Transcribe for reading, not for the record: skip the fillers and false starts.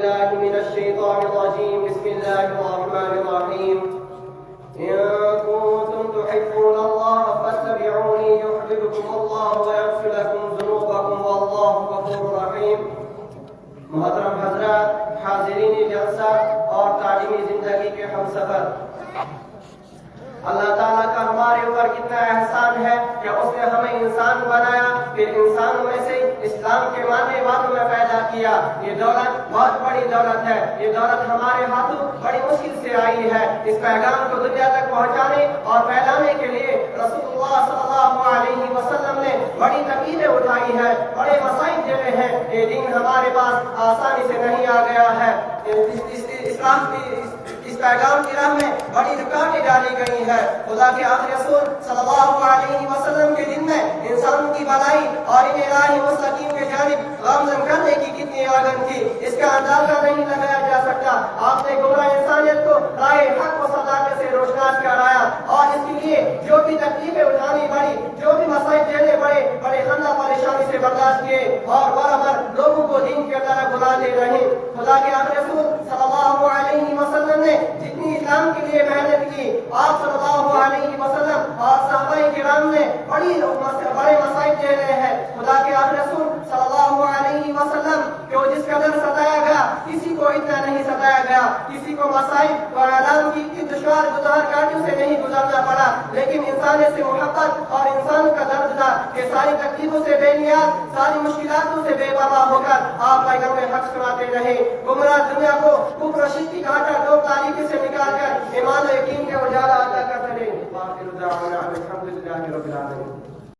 بالله من الشيطان الرجيم. بسم الله الرحمن الرحيم. إن كنتم تحبون الله فاتبعوني يحببكم الله ويغفر لكم ذنوبكم والله غفور رحيم. محترم حضرات، حاضرین جلسہ اور تعلیمی زندگی کے ہم سفر، اللہ تعالیٰ کا ہمارے اوپر کتنا احسان ہے کہ اس نے ہمیں انسان بنایا، پھر انسانوں میں سے اسلام کے ماننے والوں میں پیدا کیا. یہ دولت بہت بڑی دولت ہے. یہ دولت ہمارے ہاتھوں بڑی مشکل سے آئی ہے. اس پیغام کو دنیا تک پہنچانے اور پھیلانے کے لیے رسول اللہ صلی اللہ علیہ وسلم نے بڑی تکلیفیں اٹھائی ہے، بڑے مصائب جھیلے ہیں. یہ دین ہمارے پاس آسانی سے نہیں آ گیا ہے. اسلام کی اس پیغام کی راہ میں بڑی رکاوٹیں ڈالی گئی ہے. خدا کے آخری رسول صلی اللہ علیہ وسلم کے دن میں انسانوں کی بھلائی اور انہیں راہ مستقیم کے جانب گامزن کرنے کی کتنی لگن تھی، اس کا اندازہ نہیں لگایا جا سکتا. آپ نے گمراہ انسانیت کو راہ حق و صداقت سے روشناس کرایا اور اس کے لیے جو بھی تکلیفیں اٹھانی پڑی، جو بھی مسائل جھیلنے پڑے، بڑے خندہ پریشانی سے برداشت کیے اور برابر لوگوں کو دین کی طرف بلاتے رہے. خدا کے آخری رسول صلی اللہ علیہ وسلم نے جتنی اسلام کے لیے محنت کی، آپ صلی اللہ علیہ وسلم اور صحابہ کرام نے بڑے مسائل جھیلے ہیں. خدا کے آخری رسول صلی اللہ علیہ وسلم کو جس قدر ستایا گیا کسی کو اتنا نہیں ستایا گیا. کسی کو مسائل اور اعلان کی دشوار گزار کاٹوں سے نہیں گزرنا پڑا، لیکن انسانیت سے محبت اور انسان کا درد تھا کہ ساری تکلیفوں سے بے نیاز، ساری مشکلاتوں سے بے پرواہ ہو کر آپ پیغام حق سناتے رہے. گمراہ دنیا کو کفر و شرک کی کاٹا دو تاریخی سے نکال کر ایمان و یقین کے اجالا عطا کرتے رہے.